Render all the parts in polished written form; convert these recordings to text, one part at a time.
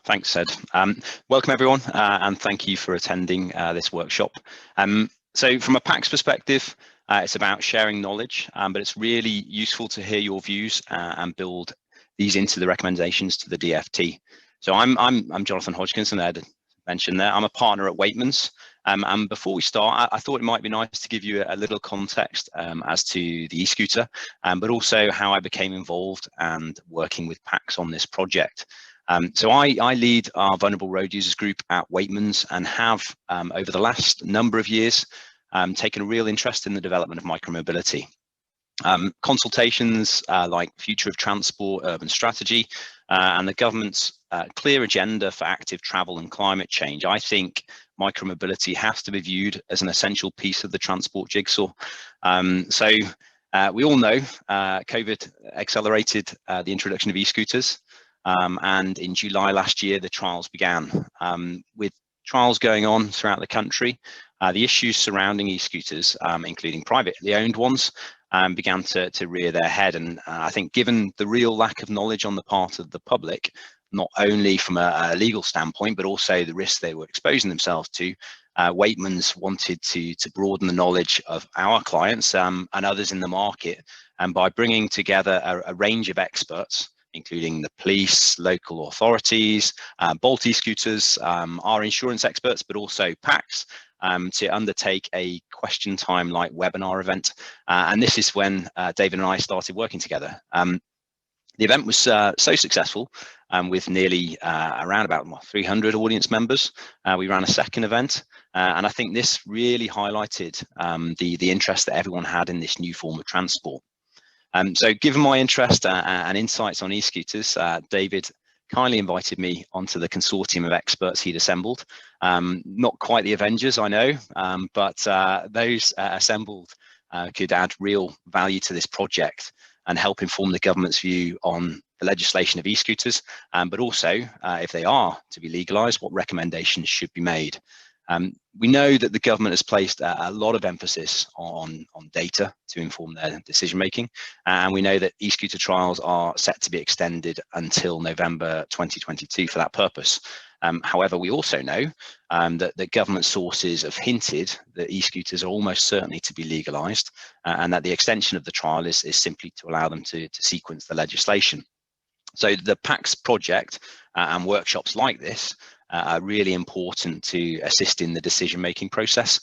Thanks, Ed. Welcome everyone, and thank you for attending this workshop. So from a PACTS perspective, it's about sharing knowledge, but it's really useful to hear your views and build these into the recommendations to the DFT. So I'm Jonathan Hodgkinson, Ed mentioned there. I'm a partner at Weightmans. And before we start, I thought it might be nice to give you a little context as to the e-scooter, but also how I became involved and working with PACTS on this project. So I lead our vulnerable road users group at Weightmans and have, over the last number of years, taken a real interest in the development of micromobility. Consultations like Future of Transport, Urban Strategy, and the government's clear agenda for active travel and climate change, I think micromobility has to be viewed as an essential piece of the transport jigsaw. So we all know COVID accelerated the introduction of e-scooters, and in July last year the trials began. With trials going on throughout the country, the issues surrounding e-scooters, including privately owned ones, began to rear their head. And I think given the real lack of knowledge on the part of the public, not only from a legal standpoint, but also the risks they were exposing themselves to, Weightmans wanted to broaden the knowledge of our clients and others in the market. And by bringing together a range of experts, including the police, local authorities, Bolt e-scooters, our insurance experts, but also PACTS, to undertake a question time like webinar event. And this is when David and I started working together. The event was so successful, with nearly around about 300 audience members. We ran a second event, and I think this really highlighted the interest that everyone had in this new form of transport. So given my interest and insights on e-scooters, David kindly invited me onto the consortium of experts he'd assembled. Not quite the Avengers, I know, but those assembled could add real value to this project and help inform the government's view on the legislation of e-scooters, but also, if they are to be legalised, what recommendations should be made. We know that the government has placed a lot of emphasis on data to inform their decision making, and we know that e-scooter trials are set to be extended until November 2022 for that purpose. However, we also know that the government sources have hinted that e-scooters are almost certainly to be legalised, and that the extension of the trial is simply to allow them to sequence the legislation. So the PACTS project and workshops like this are really important to assist in the decision-making process.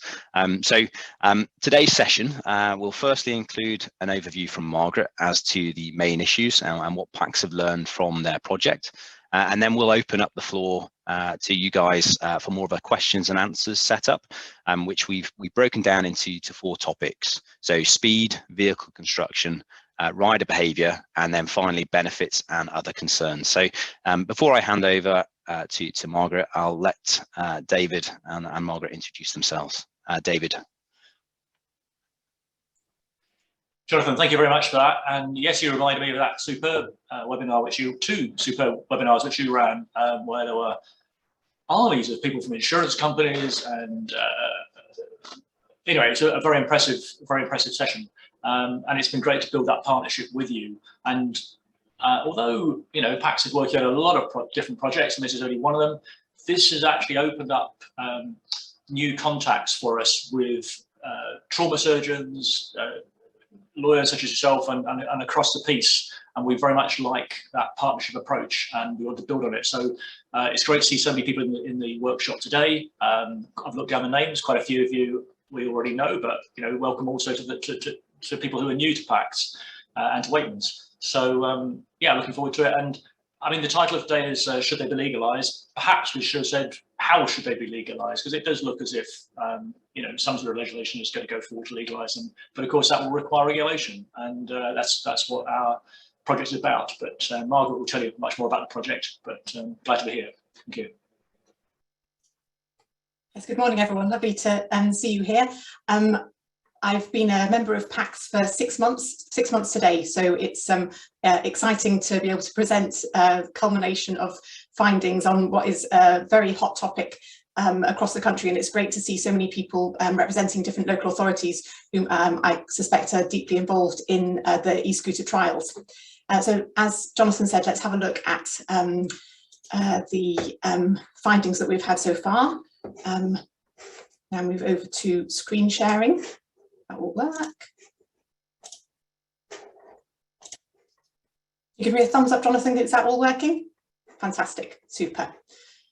Today's session will firstly include an overview from Margaret as to the main issues and what PACTS have learned from their project. And then we'll open up the floor to you guys for more of a questions and answers setup, which we've broken down into 4 topics. So speed, vehicle construction, rider behavior, and then finally benefits and other concerns. So before I hand over to Margaret, I'll let David and Margaret introduce themselves. David. Jonathan, thank you very much for that. And yes, you reminded me of that superb webinar, two superb webinars which you ran, where there were armies of people from insurance companies, and anyway, it's a very impressive session. And it's been great to build that partnership with you. And although PACTS is working on a lot of different projects, and this is only one of them, this has actually opened up new contacts for us with trauma surgeons, lawyers such as yourself, and across the piece. And we very much like that partnership approach, and we want to build on it. So it's great to see so many people in the workshop today. I've looked down the names, quite a few of you we already know, but welcome also to people who are new to PACTS and to Weightmans. So yeah, looking forward to it. And I mean, the title of today is should they be legalised? Perhaps we should have said how should they be legalised, because it does look as if some sort of legislation is going to go forward to legalise them. But of course, that will require regulation, and that's what our project is about. But Margaret will tell you much more about the project. But glad to be here. Thank you. Yes, good morning, everyone. Lovely to see you here. I've been a member of PACTS for 6 months today, so it's exciting to be able to present a culmination of findings on what is a very hot topic across the country, and it's great to see so many people representing different local authorities whom I suspect are deeply involved in the e-scooter trials. So as Jonathan said, let's have a look at the findings that we've had so far. Now move over to screen sharing. That will work. You give me a thumbs up, Jonathan, is that all working? Fantastic, super.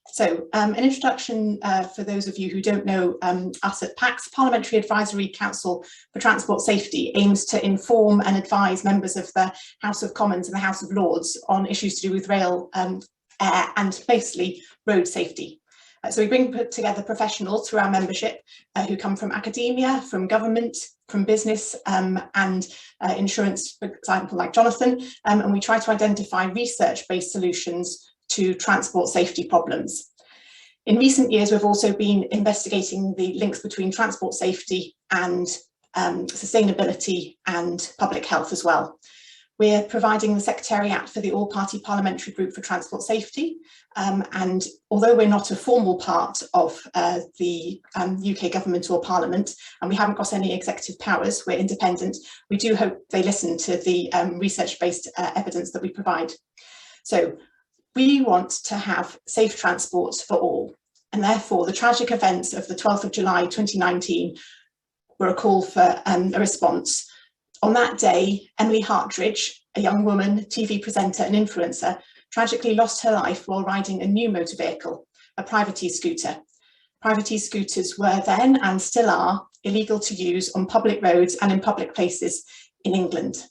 So an introduction for those of you who don't know us at PACTS, Parliamentary Advisory Council for Transport Safety aims to inform and advise members of the House of Commons and the House of Lords on issues to do with rail, air and basically road safety. So we bring together professionals through our membership who come from academia, from government, from business and insurance, for example, like Jonathan, and we try to identify research-based solutions to transport safety problems. In recent years, we've also been investigating the links between transport safety and sustainability and public health as well. We're providing the Secretariat for the All-Party Parliamentary Group for Transport Safety, and although we're not a formal part of the UK government or Parliament, and we haven't got any executive powers, we're independent, we do hope they listen to the research-based evidence that we provide. So we want to have safe transport for all, and therefore the tragic events of the 12th of July 2019 were a call for a response. On that day, Emily Hartridge, a young woman, TV presenter and influencer, tragically lost her life while riding a new motor vehicle, a private e-scooter. Private e-scooters were then, and still are, illegal to use on public roads and in public places in England.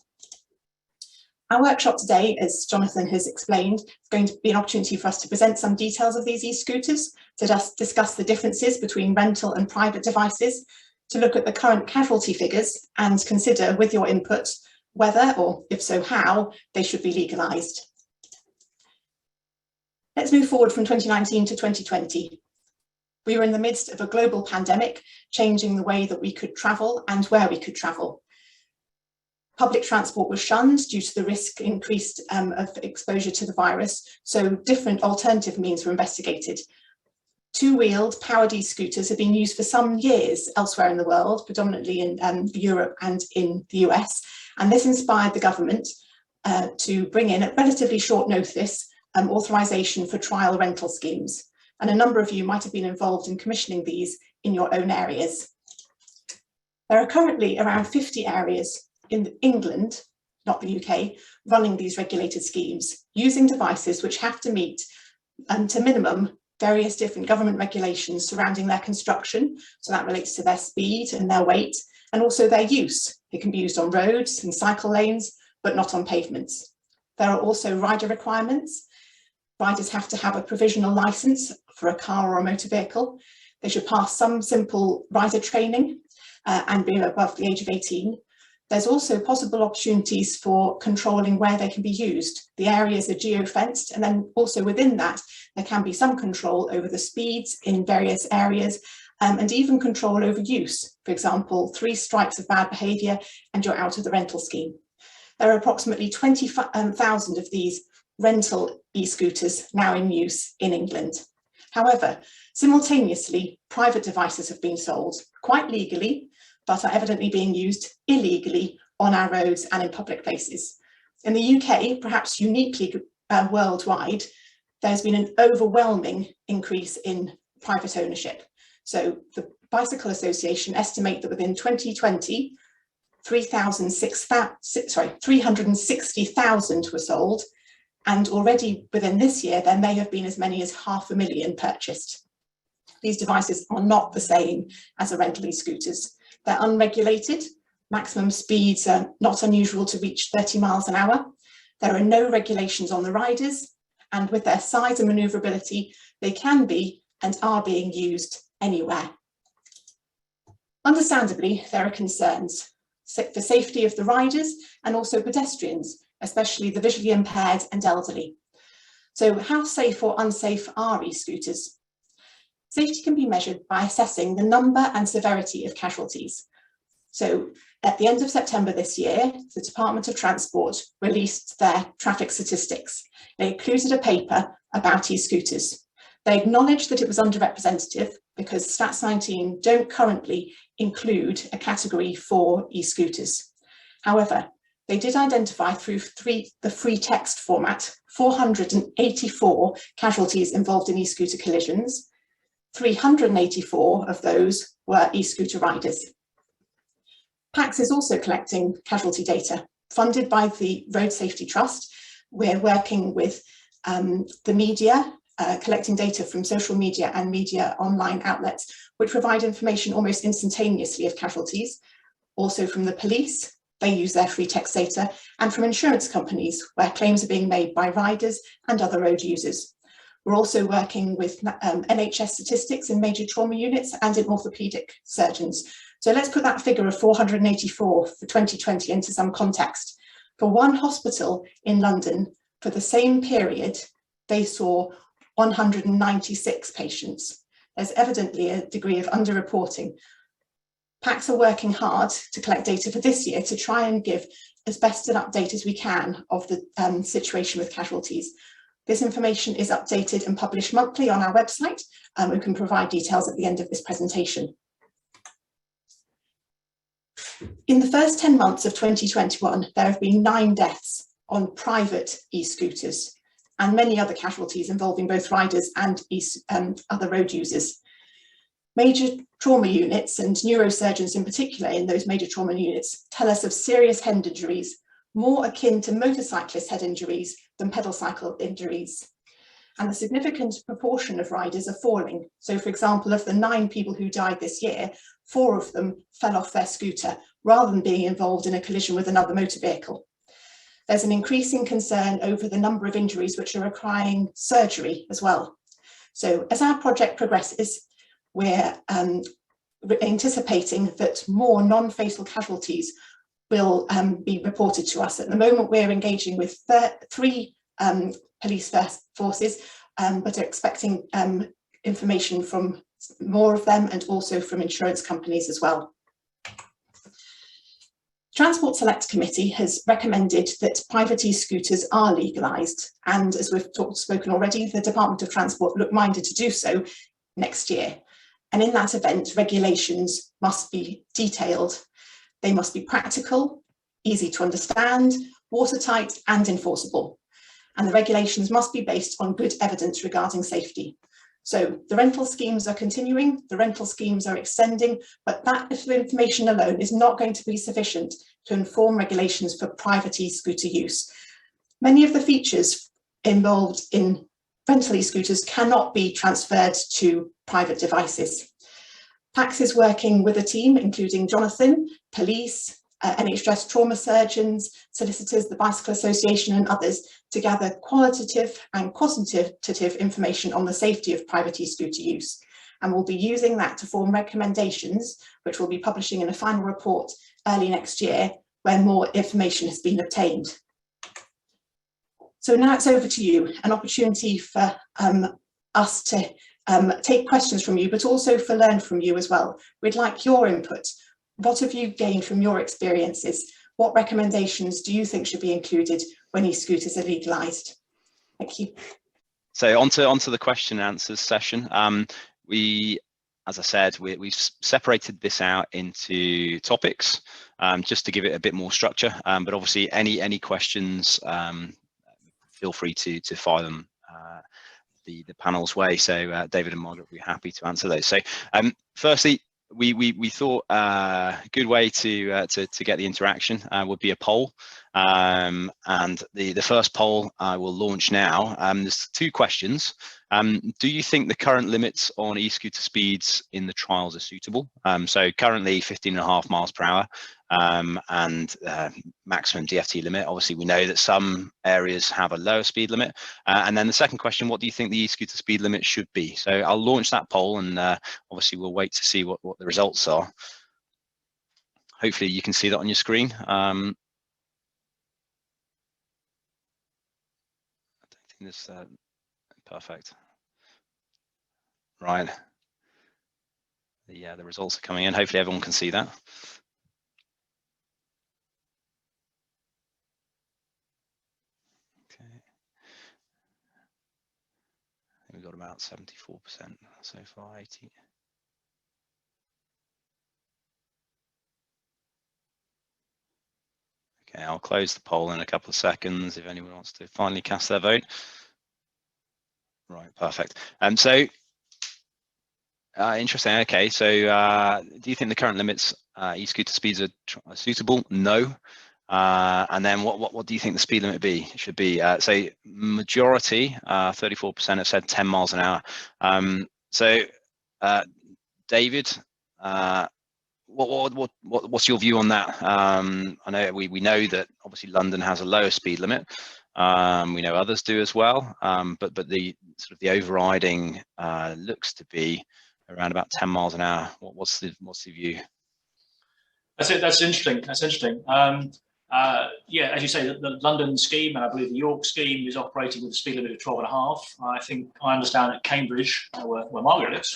Our workshop today, as Jonathan has explained, is going to be an opportunity for us to present some details of these e-scooters, to just discuss the differences between rental and private devices, to look at the current casualty figures and consider with your input whether, or if so how, they should be legalised. Let's move forward from 2019 to 2020. We were in the midst of a global pandemic, changing the way that we could travel and where we could travel. Public transport was shunned due to the risk increased of exposure to the virus, so different alternative means were investigated. Two-wheeled powered e-scooters have been used for some years elsewhere in the world, predominantly in Europe and in the US, and this inspired the government to bring in at relatively short notice authorisation for trial rental schemes, and a number of you might have been involved in commissioning these in your own areas. There are currently around 50 areas in England, not the UK, running these regulated schemes, using devices which have to meet, to minimum, various different government regulations surrounding their construction. So that relates to their speed and their weight, and also their use. It can be used on roads and cycle lanes, but not on pavements. There are also rider requirements. Riders have to have a provisional licence for a car or a motor vehicle. They should pass some simple rider training and be above the age of 18. There's also possible opportunities for controlling where they can be used. The areas are geo-fenced, and then also within that, there can be some control over the speeds in various areas and even control over use. For example, 3 strikes of bad behaviour and you're out of the rental scheme. There are approximately 20,000 of these rental e-scooters now in use in England. However, simultaneously, private devices have been sold, quite legally, but are evidently being used illegally on our roads and in public places. In the UK, perhaps uniquely worldwide, there's been an overwhelming increase in private ownership. So the Bicycle Association estimate that within 2020, 360,000 were sold, and already within this year, there may have been as many as 500,000 purchased. These devices are not the same as the rental e-scooters. They're unregulated. Maximum speeds are not unusual to reach 30 miles an hour. There are no regulations on the riders, and with their size and manoeuvrability, they can be and are being used anywhere. Understandably, there are concerns for safety of the riders and also pedestrians, especially the visually impaired and elderly. So how safe or unsafe are e-scooters? Safety can be measured by assessing the number and severity of casualties. So at the end of September this year, the Department of Transport released their traffic statistics. They included a paper about e-scooters. They acknowledged that it was underrepresentative because Stats 19 don't currently include a category for e-scooters. However, they did identify through the free text format 484 casualties involved in e-scooter collisions. 384 of those were e-scooter riders. PACTS is also collecting casualty data funded by the Road Safety Trust. We're working with the media, collecting data from social media and media online outlets, which provide information almost instantaneously of casualties. Also from the police, they use their free text data, and from insurance companies, where claims are being made by riders and other road users. We're also working with NHS statistics in major trauma units and in orthopaedic surgeons. So let's put that figure of 484 for 2020 into some context. For one hospital in London, for the same period, they saw 196 patients. There's evidently a degree of underreporting. PACTS are working hard to collect data for this year to try and give as best an update as we can of the situation with casualties. This information is updated and published monthly on our website. We can provide details at the end of this presentation. In the first 10 months of 2021, there have been 9 deaths on private e-scooters and many other casualties involving both riders and other road users. Major trauma units and neurosurgeons in particular in those major trauma units tell us of serious head injuries, more akin to motorcyclist head injuries than pedal cycle injuries. And a significant proportion of riders are falling. So for example, of the 9 people who died this year, 4 of them fell off their scooter rather than being involved in a collision with another motor vehicle. There's an increasing concern over the number of injuries which are requiring surgery as well. So as our project progresses, we're anticipating that more non-fatal casualties will be reported to us. At the moment, we're engaging with 3 police forces, but are expecting information from more of them and also from insurance companies as well. Transport Select Committee has recommended that private e-scooters are legalised, and as we've spoken already, the Department of Transport look minded to do so next year. And in that event, regulations must be detailed. They must be practical, easy to understand, watertight and enforceable. And the regulations must be based on good evidence regarding safety. So the rental schemes are continuing, the rental schemes are extending, but that information alone is not going to be sufficient to inform regulations for private e-scooter use. Many of the features involved in rental e-scooters cannot be transferred to private devices. PACTS is working with a team including Jonathan, police, NHS trauma surgeons, solicitors, the Bicycle Association and others to gather qualitative and quantitative information on the safety of private e-scooter use. And we'll be using that to form recommendations, which we'll be publishing in a final report early next year when more information has been obtained. So now it's over to you, an opportunity for us to take questions from you, but also for learn from you as well. We'd like your input. What have you gained from your experiences? What recommendations do you think should be included when e-scooters are legalised? Thank you. So onto the question and answers session. As I said, we've separated this out into topics just to give it a bit more structure. But obviously, any questions, feel free to fire them the panel's way. So David and Margaret will be happy to answer those. So firstly, we thought a good way to get the interaction would be a poll, and the first poll I will launch now. There's 2 questions. Do you think the current limits on e-scooter speeds in the trials are suitable? So currently 15.5 miles per hour and maximum DFT limit. Obviously, we know that some areas have a lower speed limit. And then the second question, what do you think the e-scooter speed limit should be? So I'll launch that poll, and obviously we'll wait to see what the results are. Hopefully you can see that on your screen. I don't think this perfect. Right. The results are coming in. Hopefully everyone can see that. Okay. We've got about 74% so far, 80. Okay, I'll close the poll in a couple of seconds if anyone wants to finally cast their vote. Right, perfect. So interesting. Okay, so do you think the current limits e-scooter speeds are suitable? No. And then what do you think the speed limit should be? So majority, 34% have said 10 miles an hour. So David, what's your view on that? I know we know that obviously London has a lower speed limit. We know others do as well, but the sort of the overriding looks to be around about 10 miles an hour. What's the view? That's it. That's interesting. That's interesting. Yeah, as you say, the London scheme, and I believe the York scheme, is operating with a speed limit of 12.5. I understand at Cambridge, where Margaret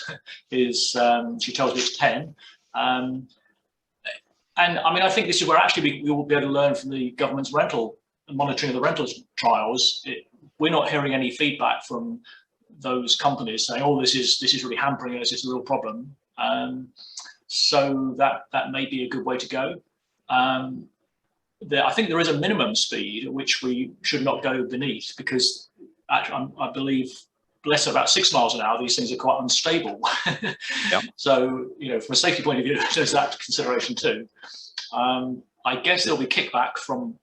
lives, she tells me it's 10. And I mean, I think this is where actually we will be able to learn from the government's monitoring of the rentals trials. We're not hearing any feedback from those companies saying, "Oh, this is really hampering us. It's a real problem." So that may be a good way to go. I think there is a minimum speed at which we should not go beneath, because actually, I believe less than about 6 miles an hour, these things are quite unstable. Yep. So, from a safety point of view, there's that consideration too. I guess there'll be kickback from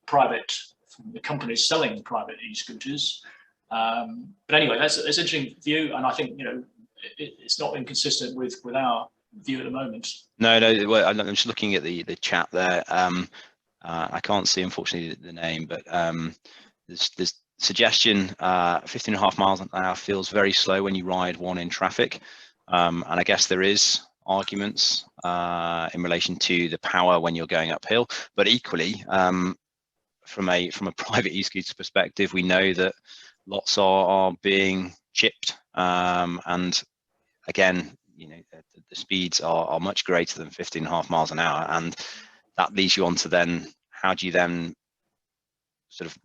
the companies selling private e-scooters. But anyway, that's an interesting view, and I think it's not inconsistent with our view at the moment. No. Well, I'm just looking at the chat there. I can't see, unfortunately, the name, but there's suggestion 15.5 miles an hour feels very slow when you ride one in traffic, and I guess there is arguments in relation to the power when you're going uphill, but equally from a private e-scooter perspective, we know that lots are being chipped, and again, the speeds are much greater than 15.5 miles an hour, and that leads you on to then, how do you then sort of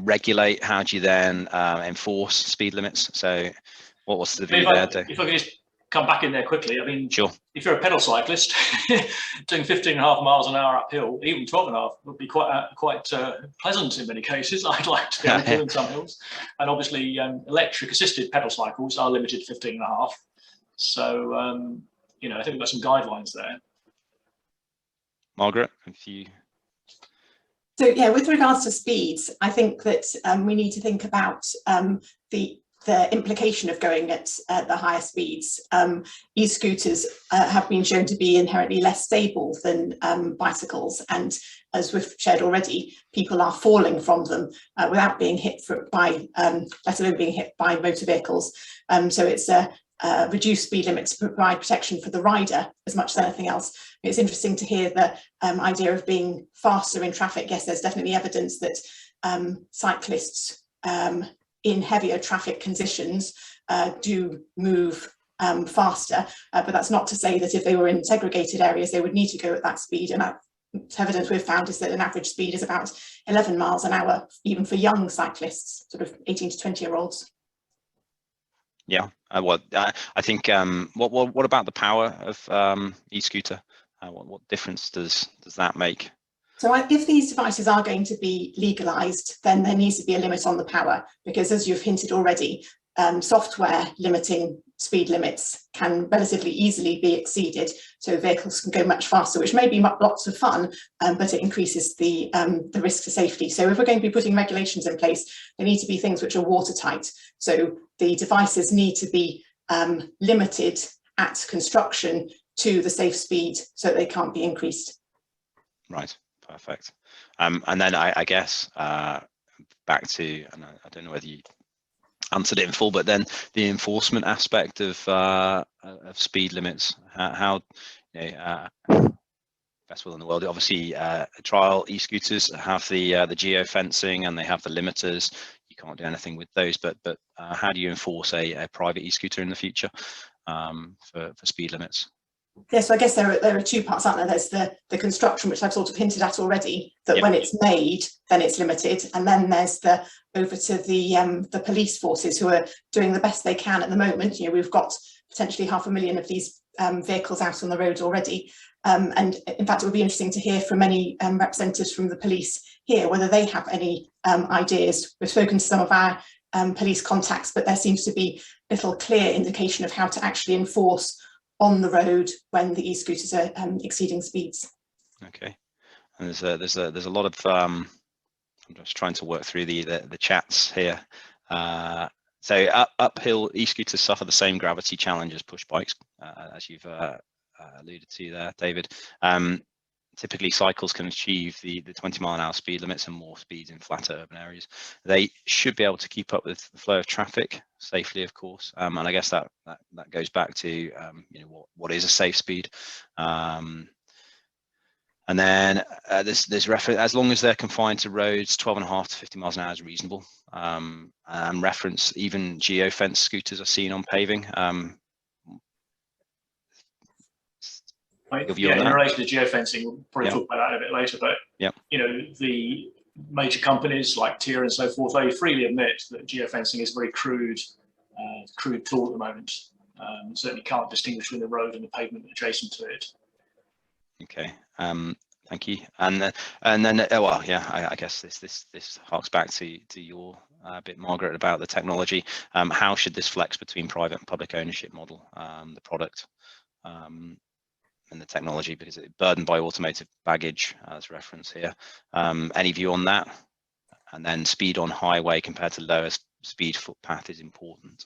regulate, how do you then enforce speed limits? So what's the view there, Dave? If I could just come back in there quickly, I mean, sure. If you're a pedal cyclist, doing 15.5 miles an hour uphill, even 12.5, would be quite pleasant in many cases. I'd like to be able to do in some hills. And obviously, electric assisted pedal cycles are limited to 15.5. So, I think we've got some guidelines there. Margaret, if you... So yeah, with regards to speeds, I think that we need to think about the implication of going at the higher speeds. E-scooters have been shown to be inherently less stable than bicycles, and as we've shared already, people are falling from them without being hit by, let alone being hit by motor vehicles. So it's a reduced speed limit to provide protection for the rider as much as anything else. It's interesting to hear the idea of being faster in traffic. Yes, there's definitely evidence that cyclists in heavier traffic conditions do move faster, but that's not to say that if they were in segregated areas, they would need to go at that speed. And evidence we've found is that an average speed is about 11 miles an hour, even for young cyclists, sort of 18 to 20-year-olds. Yeah, I think what about the power of e-scooter? What difference does that make? So if these devices are going to be legalised, then there needs to be a limit on the power, because as you've hinted already, software limiting speed limits can relatively easily be exceeded. So vehicles can go much faster, which may be lots of fun, but it increases the risk to safety. So if we're going to be putting regulations in place, there need to be things which are watertight. So the devices need to be limited at construction to the safe speed so that they can't be increased. Right, perfect. And then I guess back to, and I don't know whether you answered it in full, but then the enforcement aspect of speed limits, how best will in the world, obviously trial e-scooters have the geo-fencing and they have the limiters. You can't do anything with those, but how do you enforce a private e-scooter in the future for speed limits? Yeah, so I guess there are two parts, aren't there? There's the construction, which I've sort of hinted at already, that yep. When it's made, then it's limited. And then there's over to the police forces who are doing the best they can at the moment. We've got potentially 500,000 of these vehicles out on the road already. And in fact, it would be interesting to hear from any representatives from the police here, whether they have any ideas. We've spoken to some of our police contacts, but there seems to be little clear indication of how to actually enforce on the road when the e-scooters are exceeding speeds. Okay, and there's a lot of I'm just trying to work through the chats here. So uphill e-scooters suffer the same gravity challenge as push bikes, as you've alluded to there, David. Typically, cycles can achieve the 20-mile-an-hour speed limits and more speeds in flatter urban areas. They should be able to keep up with the flow of traffic safely, of course. And I guess that goes back to you know, what is a safe speed. And then there's reference, as long as they're confined to roads, 12.5 to 50 miles an hour is reasonable. And reference, even geofence scooters are seen on paving. Yeah, in relation to geofencing, we'll probably Yeah. talk about that a bit later, but Yeah. you know, the major companies like Tier and so forth, they freely admit that geofencing is a very crude tool at the moment. Certainly can't distinguish between the road and the pavement adjacent to it. Okay, thank you. And then well, yeah, I guess this harks back to your bit, Margaret, about the technology. How should this flex between private and public ownership model, the product and the technology, because it's burdened by automotive baggage as reference here. Any view on that? And then speed on highway compared to lower speed footpath is important.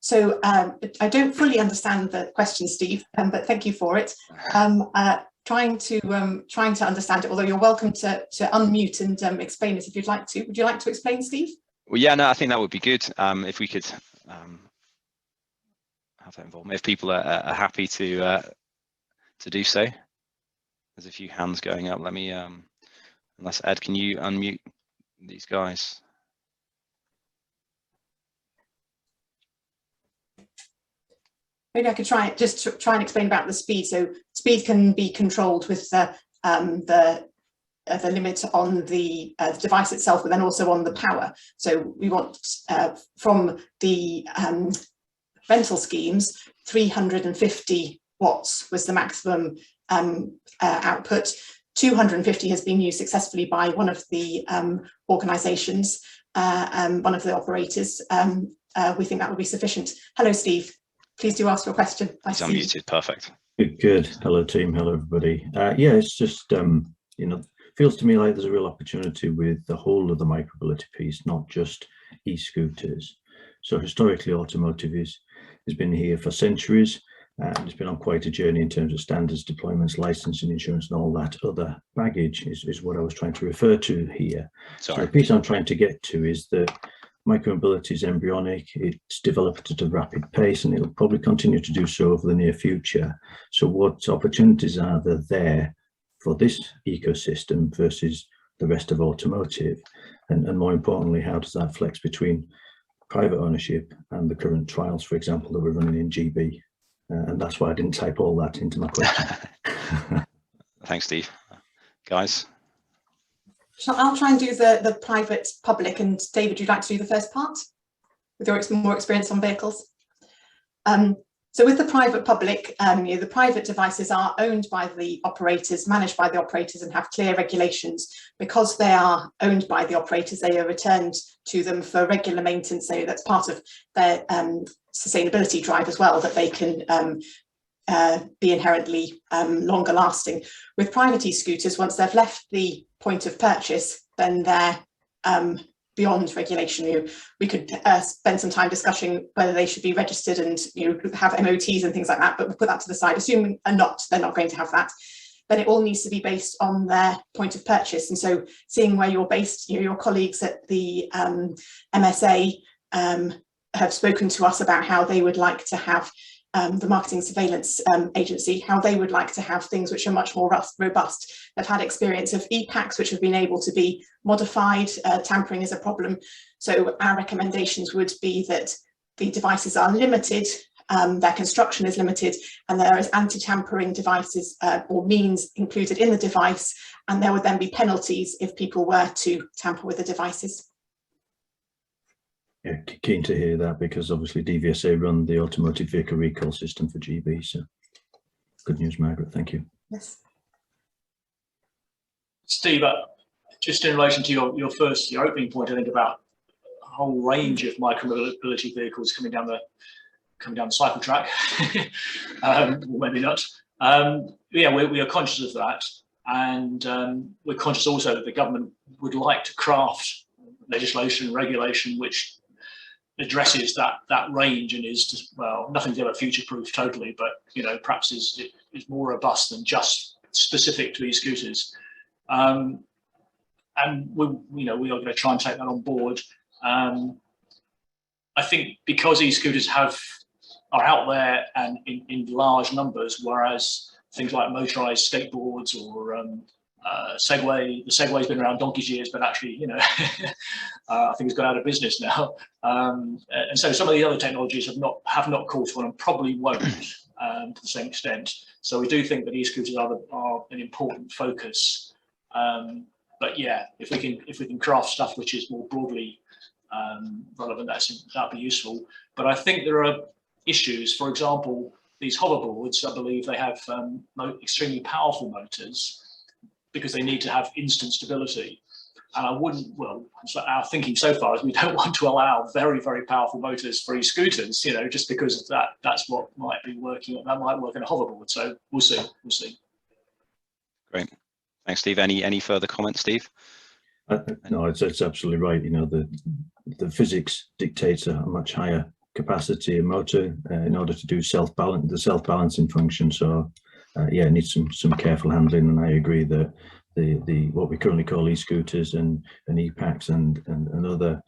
So I don't fully understand the question, Steve, but thank you for it. Trying to understand it, although you're welcome to unmute and explain it if you'd like to. Would you like to explain, Steve? Well, yeah, no, I think that would be good if we could have that involvement. If people are happy to do so. There's a few hands going up. Let me, unless Ed, can you unmute these guys? Maybe I could try and explain about the speed. So speed can be controlled with the limit on the device itself, but then also on the power. So we want from the rental schemes, 350 watts was the maximum output. 250 has been used successfully by one of the organisations, one of the operators. We think that would be sufficient. Hello, Steve. Please do ask your question. He's unmuted. Perfect. Good. Hello, team. Hello, everybody. Yeah, it's just you know, feels to me like there's a real opportunity with the whole of the micromobility piece, not just e-scooters. So historically, automotive has been here for centuries. It's been on quite a journey in terms of standards, deployments, licensing, insurance, and all that other baggage is what I was trying to refer to here. Sorry. So the piece I'm trying to get to is that micromobility is embryonic, it's developed at a rapid pace, and it'll probably continue to do so over the near future. So what opportunities are there for this ecosystem versus the rest of automotive? And more importantly, how does that flex between private ownership and the current trials, for example, that we're running in GB? And that's why I didn't type all that into my question. Thanks, Steve. Guys? So I'll try and do the private public, and David, you'd like to do the first part with your more experience on vehicles? So with the private public, you know, the private devices are owned by the operators, managed by the operators, and have clear regulations. Because they are owned by the operators, they are returned to them for regular maintenance. So that's part of their sustainability drive as well, that they can be inherently longer lasting. With private e-scooters, once they've left the point of purchase, then they're beyond regulation. You know, we could spend some time discussing whether they should be registered and, you know, have MOTs and things like that, but we'll put that to the side. Assuming they're not going to have that, then it all needs to be based on their point of purchase. And so seeing where you're based, you know, your colleagues at the MSA have spoken to us about how they would like to have the Marketing Surveillance Agency, how they would like to have things which are much more robust. They've had experience of e-PACTS, which have been able to be modified. Tampering is a problem. So our recommendations would be that the devices are limited, their construction is limited, and there is anti-tampering devices or means included in the device, and there would then be penalties if people were to tamper with the devices. Yeah, keen to hear that, because obviously DVSA run the automotive vehicle recall system for GB. So good news, Margaret. Thank you. Yes. Steve, just in relation to your opening point, I think about a whole range of micro-mobility vehicles coming down the cycle track. Maybe not. Yeah, we are conscious of that, and we're conscious also that the government would like to craft legislation and regulation which addresses that range and is just, well, nothing's ever future-proof totally, but perhaps is more robust than just specific to e-scooters. And we are going to try and take that on board. I think because e-scooters are out there and in large numbers, whereas things like motorized skateboards or Segway, the Segway's been around donkey's years, but actually, I think it's gone out of business now. And so some of the other technologies have not caught on and probably won't to the same extent. So we do think that e-scooters are an important focus. But yeah, if we can craft stuff which is more broadly relevant, that'd be useful. But I think there are issues. For example, these hoverboards, I believe they have extremely powerful motors because they need to have instant stability. And I wouldn't, well, our thinking so far is we don't want to allow very, very powerful motors for e-scooters, just because that's what might be working. That might work in a hoverboard. So we'll see. Great. Thanks, Steve. Any further comments, Steve? No, it's absolutely right. The physics dictates a much higher capacity motor in order to do the self-balancing function. So yeah, it needs some careful handling. And I agree that the what we currently call e-scooters and e-PACTS and other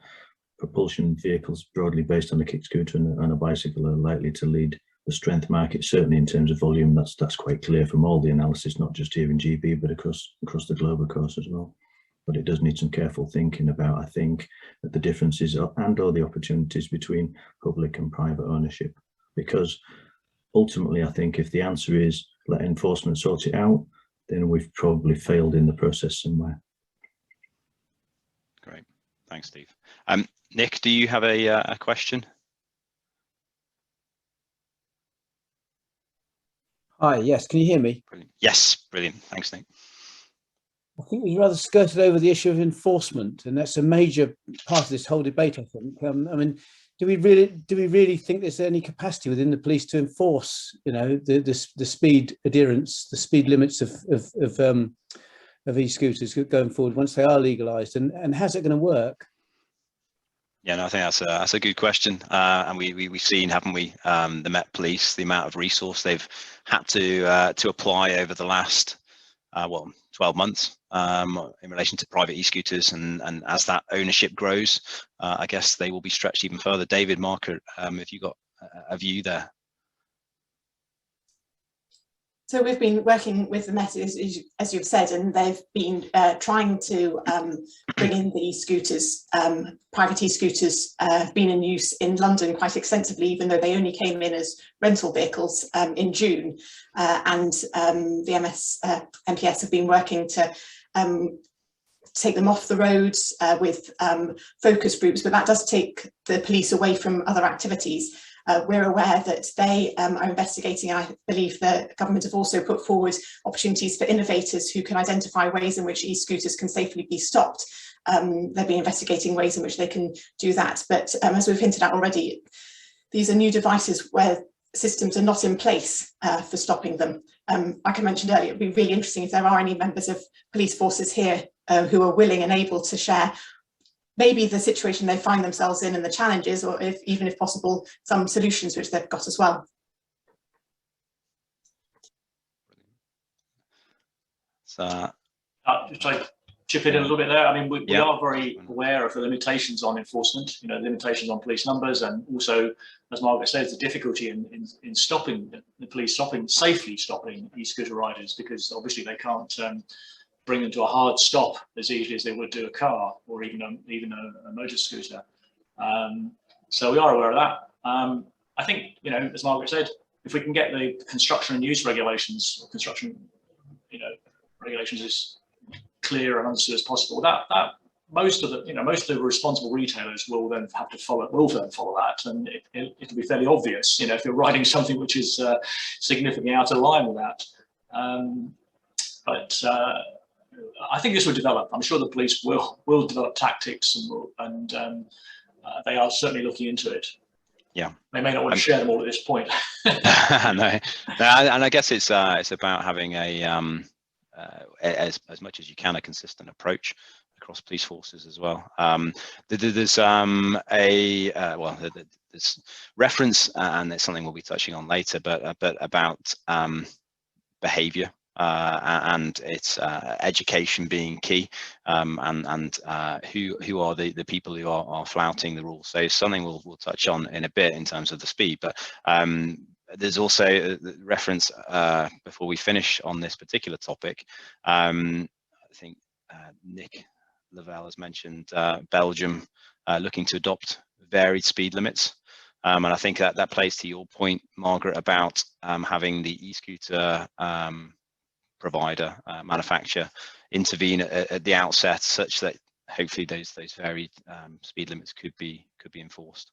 propulsion vehicles broadly based on a kick scooter and a bicycle are likely to lead the strength market, certainly in terms of volume. That's quite clear from all the analysis, not just here in GB, but across the globe, of course, as well. But it does need some careful thinking about, I think, the differences and or the opportunities between public and private ownership. Because ultimately, I think if the answer is let enforcement sort it out, then we've probably failed in the process somewhere. Great. Thanks, Steve. Nick, do you have a question? Hi, yes, can you hear me? Brilliant. Yes, brilliant. Thanks, Nick. I think we rather skirted over the issue of enforcement, and that's a major part of this whole debate, I think. I mean, do we really think there's any capacity within the police to enforce, the speed adherence, the speed limits of e-scooters going forward once they are legalised, and how's it going to work? Yeah, no, I think that's a good question, and we've seen, haven't we, the Met Police, the amount of resource they've had to apply over the last 12 months in relation to private e-scooters, and as that ownership grows, I guess they will be stretched even further. David, Margaret, have you got a view there? So we've been working with the Met, as you've said, and they've been trying to bring in the e-scooters. Private e-scooters have been in use in London quite extensively, even though they only came in as rental vehicles in June. And the MPS have been working to take them off the roads with focus groups, but that does take the police away from other activities. We're aware that they are investigating, and I believe the government have also put forward opportunities for innovators who can identify ways in which e-scooters can safely be stopped. They've been investigating ways in which they can do that. But as we've hinted at already, these are new devices where systems are not in place for stopping them. Like I mentioned earlier, it'd be really interesting if there are any members of police forces here who are willing and able to share maybe the situation they find themselves in and the challenges, or even if possible, some solutions which they've got as well. So, just like chip in a little bit there. I mean, we are very aware of the limitations on enforcement, limitations on police numbers, and also, as Margaret says, the difficulty in stopping the police safely stopping e-scooter riders, because obviously they can't bring them to a hard stop as easily as they would do a car or even a motor scooter. So we are aware of that. I think, as Margaret said, if we can get the construction and use regulations, or construction, regulations as clear and understood as possible, that most of the responsible retailers will then follow that, and it'll be fairly obvious, if you're writing something which is significantly out of line with that. But I think this will develop. I'm sure the police will develop tactics, and they are certainly looking into it. Yeah, they may not want to share them all at this point. No, and I guess it's about having a as much as you can a consistent approach across police forces as well. There's there's reference, and it's something we'll be touching on later, but about behavior. And it's education being key, and who are the people who are flouting the rules. So it's something we'll touch on in a bit in terms of the speed, but there's also a reference before we finish on this particular topic. I think Nick Lavelle has mentioned Belgium looking to adopt varied speed limits. And I think that plays to your point, Margaret, about having the e-scooter provider, manufacturer intervene at the outset, such that hopefully those varied speed limits could be enforced.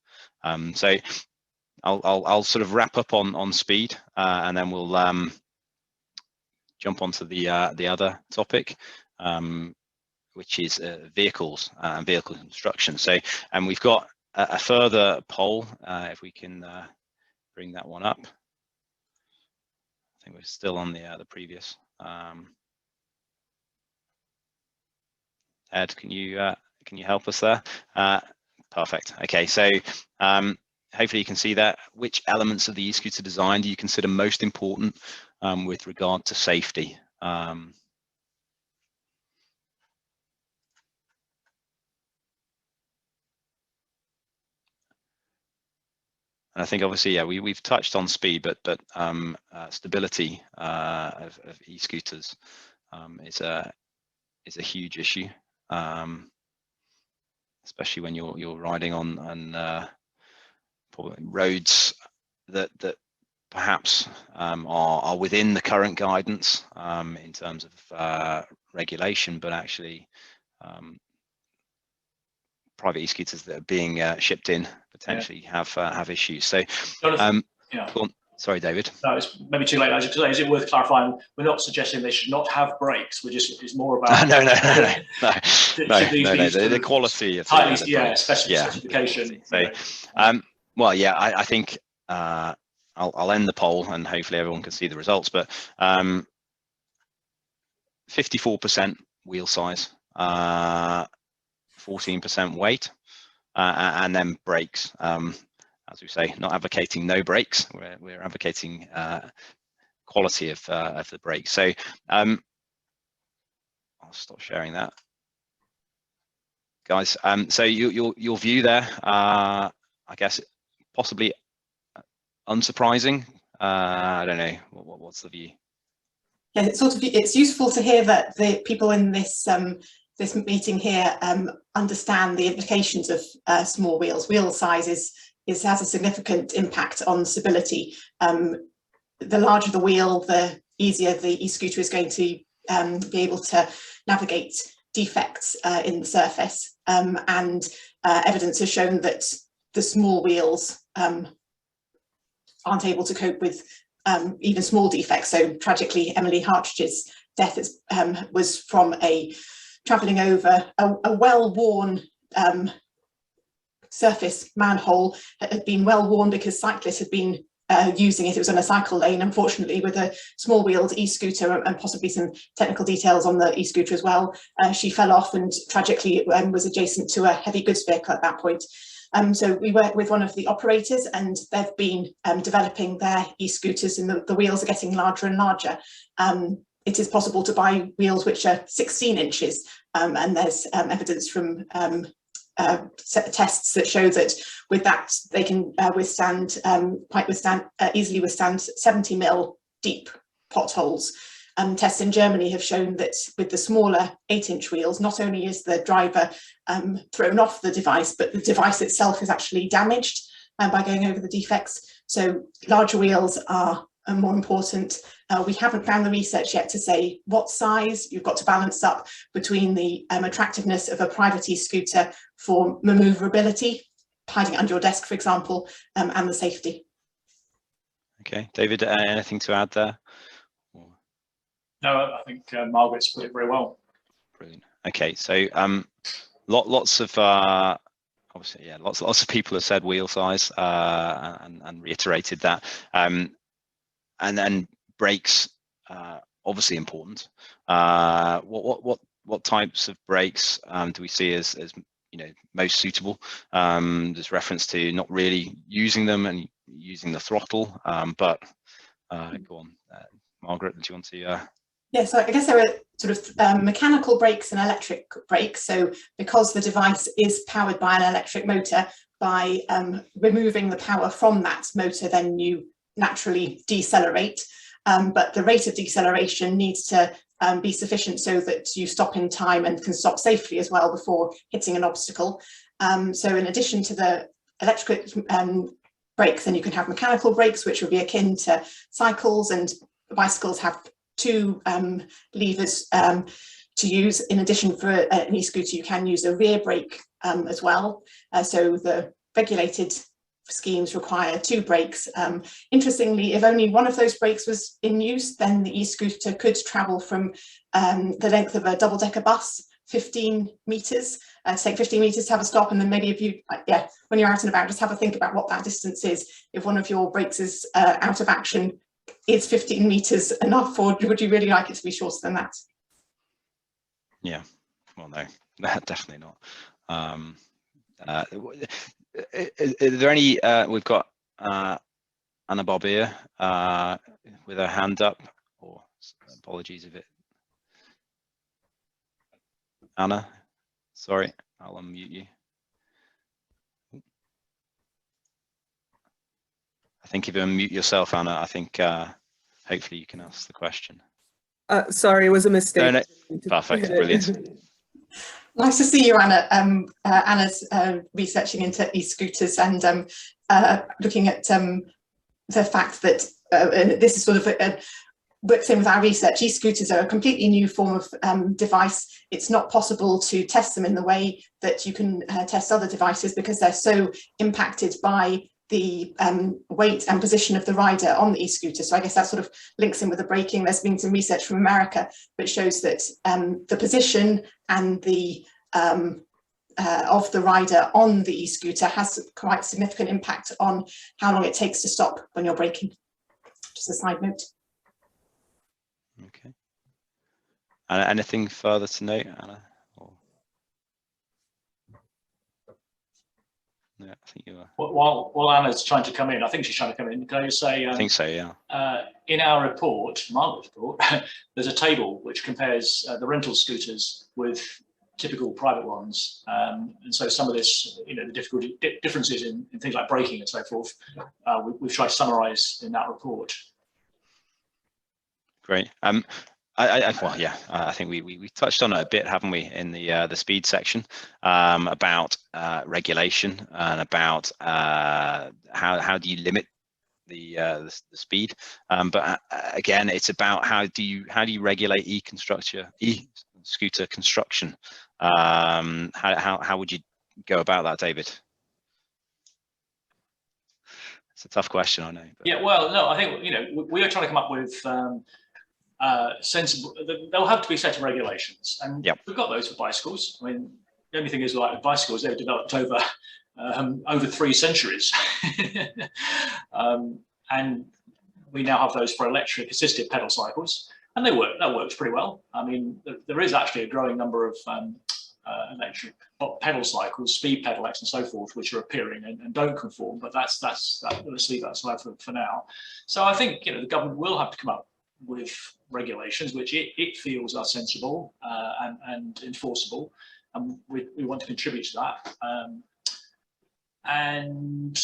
So I'll sort of wrap up on speed, and then we'll jump onto the other topic, which is vehicles and vehicle construction. So, and we've got a further poll, if we can bring that one up. I think we're still on the previous. Ed, can you help us there? Perfect. Okay, so hopefully you can see that. Which elements of the e-scooter design do you consider most important with regard to safety? And I think obviously, yeah, we've touched on speed, but stability of e-scooters is a huge issue, especially when you're riding on roads that perhaps are within the current guidance in terms of regulation, but actually private e-scooters that are being shipped in potentially have issues. So, sorry, David. No, it's maybe too late. Is it worth clarifying? We're not suggesting they should not have brakes. It's more about no. The quality of specification. So, well, yeah, I think I'll end the poll, and hopefully everyone can see the results. But 54% wheel size. 14% weight, and then brakes. As we say, not advocating no brakes. We're advocating quality of the brakes. So I'll stop sharing that, guys. So your view there, I guess possibly unsurprising. I don't know what's the view. Yeah, it's useful to hear that the people in this this meeting here understand the implications of small wheels. Wheel size has a significant impact on stability. The larger the wheel, the easier the e-scooter is going to be able to navigate defects in the surface. And evidence has shown that the small wheels aren't able to cope with even small defects. So tragically, Emily Hartridge's death was from travelling over a well-worn surface manhole that had been well-worn because cyclists had been using it. It was on a cycle lane, unfortunately, with a small-wheeled e-scooter, and possibly some technical details on the e-scooter as well. She fell off and tragically was adjacent to a heavy goods vehicle at that point. So we worked with one of the operators, and they've been developing their e-scooters, and the wheels are getting larger and larger. It is possible to buy wheels which are 16 inches, and there's evidence from tests that show that with that they can easily withstand 70 mil deep potholes. Tests in Germany have shown that with the smaller 8-inch wheels, not only is the driver thrown off the device, but the device itself is actually damaged by going over the defects. So larger wheels are more important. We haven't found the research yet to say what size. You've got to balance up between the attractiveness of a private e-scooter for maneuverability, hiding it under your desk, for example, and the safety. Okay, David, anything to add there? No, I think Margaret's put it very well. Brilliant. Okay, so lots of obviously, yeah, lots of people have said wheel size and reiterated that, and then brakes obviously important. What types of brakes do we see as most suitable? There's reference to not really using them and using the throttle, but go on, Margaret, do you want to? Yeah, so I guess there are sort of mechanical brakes and electric brakes. So because the device is powered by an electric motor, by removing the power from that motor, then you naturally decelerate. But the rate of deceleration needs to be sufficient so that you stop in time and can stop safely as well before hitting an obstacle. So in addition to the electric brakes, then you can have mechanical brakes, which would be akin to cycles, and bicycles have two levers to use. In addition, for an e-scooter, you can use a rear brake as well. So the regulated schemes require two brakes. Interestingly, if only one of those brakes was in use, then the e-scooter could travel from the length of a double-decker bus, 15 meters, take 15 meters to have a stop, and then maybe if you, when you're out and about, just have a think about what that distance is. If one of your brakes is out of action, is 15 meters enough, or would you really like it to be shorter than that? Yeah, well, no, definitely not. Are there any? We've got Anna Bob here with her hand up. Or apologies if it. Anna, sorry, I'll unmute you. I think if you unmute yourself, Anna, I think hopefully you can ask the question. Sorry, it was a mistake. No, perfect, brilliant. Nice to see you, Anna. Anna's researching into e-scooters and looking at the fact that this is sort of works in with our research. E-scooters are a completely new form of device. It's not possible to test them in the way that you can test other devices because they're so impacted by the weight and position of the rider on the e-scooter. So I guess that sort of links in with the braking. There's been some research from America which shows that the position and the of the rider on the e-scooter has quite significant impact on how long it takes to stop when you're braking. Just a side note. Okay. Anything further to note, Anna? Yeah, I think you are. While Anna's trying to come in, I think she's trying to come in. Can I just say? I think so, yeah. In our report, Margaret's report, there's a table which compares the rental scooters with typical private ones, and so some of this, the differences in things like braking and so forth, we've tried to summarise in that report. Great. Well, yeah, I think we touched on it a bit, haven't we, in the speed section, about regulation and about how do you limit the speed, but again, it's about how do you regulate e-scooter construction. How would you go about that, David? It's a tough question, I know. But. Yeah, well, no, I think we are trying to come up with sensible. There'll have to be a set of regulations, and we've got those for bicycles. I mean, the only thing is, like with bicycles, they've developed over 3 centuries, and we now have those for electric assisted pedal cycles, and they work. That works pretty well. I mean, there is actually a growing number of electric pedal cycles, speed pedelecs, and so forth, which are appearing and don't conform. But let's leave that aside for now. So I think the government will have to come up with regulations which it feels are sensible and enforceable, and we want to contribute to that. And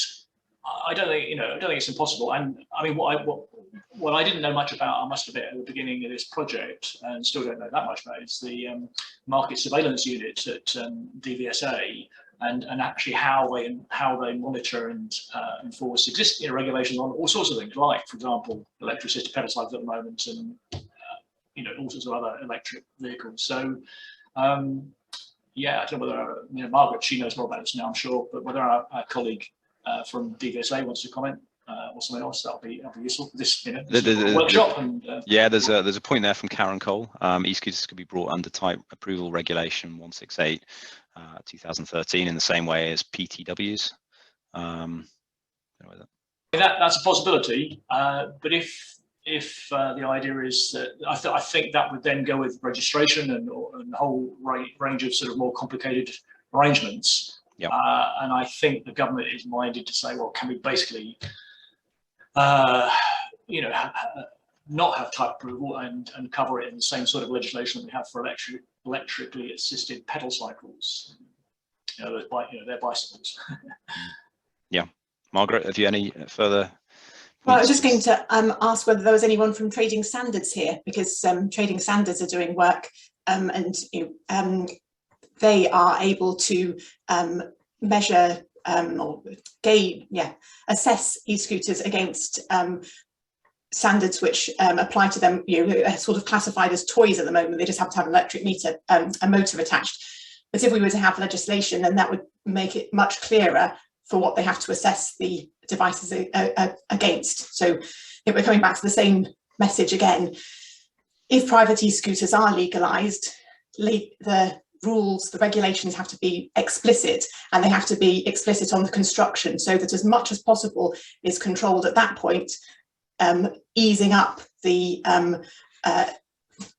I don't think it's impossible. And I mean, what I didn't know much about, I must admit, at the beginning of this project, and still don't know that much about, is the market surveillance unit at DVSA, and actually how they monitor and enforce existing regulations on all sorts of things, like, for example, electric-assisted pedal cycles at the moment, and all sorts of other electric vehicles. So yeah, I don't know whether Margaret, she knows more about this now, I'm sure, but whether our colleague from DVSA wants to comment or something else, that'll be useful. This workshop. Yeah, there's a point there from Karen Cole. E-scooters could be brought under type approval regulation 168 2013 in the same way as PTWs. That's a possibility, but if the idea is that I think that would then go with registration and a whole range of sort of more complicated arrangements. Yep. And I think the government is minded to say, well, can we basically, not have type approval and cover it in the same sort of legislation that we have for electrically assisted pedal cycles? They're bicycles. Yeah, Margaret, have you any further? Well, I was just going to ask whether there was anyone from Trading Standards here, because Trading Standards are doing work and they are able to measure or assess e-scooters against standards which apply to them. Are sort of classified as toys at the moment. They just have to have an electric meter, a motor attached. But if we were to have legislation, then that would make it much clearer for what they have to assess the devices against. So we're coming back to the same message again. If private e-scooters are legalised, the rules, the regulations have to be explicit, and they have to be explicit on the construction, so that as much as possible is controlled at that point, easing up the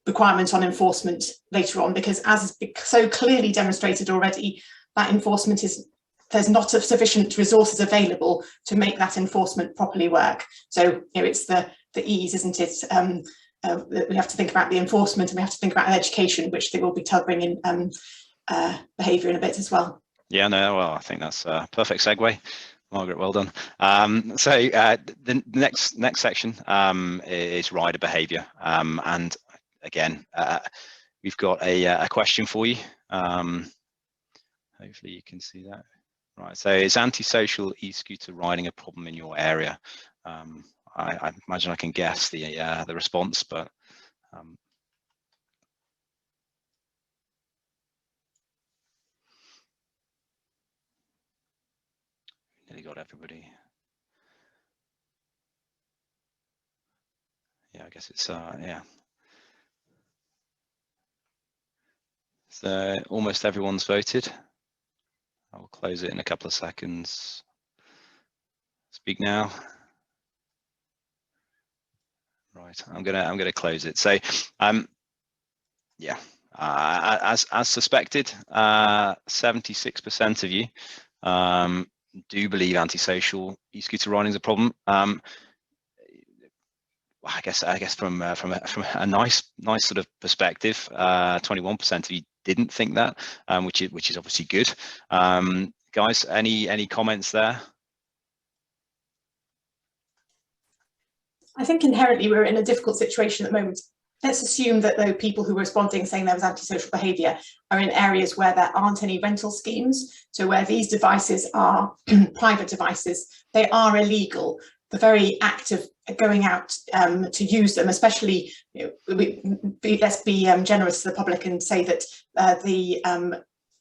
requirement on enforcement later on, because as is so clearly demonstrated already, that enforcement there's not sufficient resources available to make that enforcement properly work. So it's the ease, isn't it? We have to think about the enforcement, and we have to think about education, which they will be covering in behaviour in a bit as well. Yeah, no, well, I think that's a perfect segue. Margaret, well done. So the next section is Ryder Behavior, and again, we've got a question for you. Hopefully you can see that. Right, so is antisocial e-scooter riding a problem in your area? I imagine I can guess the response, but nearly got everybody. Yeah, I guess it's yeah. So almost everyone's voted. I will close it in a couple of seconds. Speak now. Right, I'm gonna close it. So yeah, as suspected, 76% of you do believe antisocial e-scooter riding is a problem. I guess from a nice sort of perspective, 21% of you didn't think that, which is obviously good. Guys, any comments there? I think inherently we're in a difficult situation at the moment. Let's assume that the people who were responding saying there was antisocial behaviour are in areas where there aren't any rental schemes. So where these devices are private devices, they are illegal. The very act of going out to use them, especially, let's be generous to the public and say that the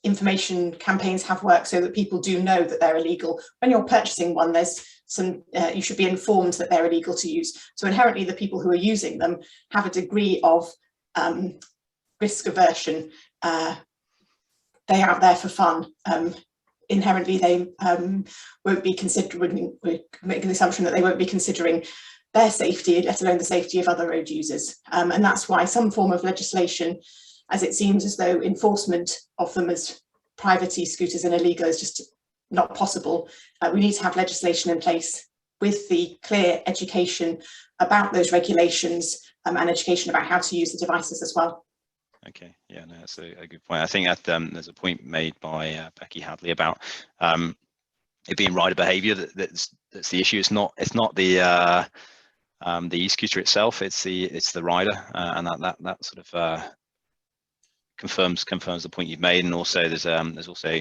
information campaigns have worked so that people do know that they're illegal. When you're purchasing one, there's some, you should be informed that they're illegal to use. So inherently the people who are using them have a degree of risk aversion. They are out there for fun. Inherently they won't be considering, we're making the assumption that they won't be considering their safety, let alone the safety of other road users. And that's why some form of legislation, as it seems as though enforcement of them as private e-scooters and illegal is just not possible. We need to have legislation in place with the clear education about those regulations and education about how to use the devices as well. Okay, yeah, no, that's a good point. I think that there's a point made by Becky Hadley about it being rider behaviour that's the issue. It's not the e-scooter itself. It's the rider, and that sort of confirms the point you've made, and also there's also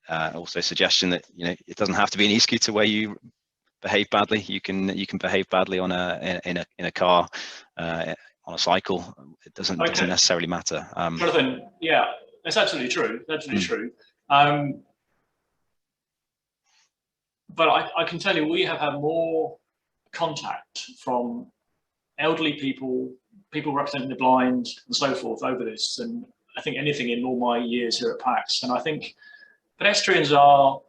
also suggestion that it doesn't have to be an e-scooter where you behave badly. You can behave badly on in a car, on a cycle. It doesn't necessarily matter. Jonathan, yeah, that's absolutely true. Absolutely true. But I can tell you, we have had more contact from elderly people, people representing the blind, and so forth over this than I think anything in all my years here at PACTS. And I think pedestrians are,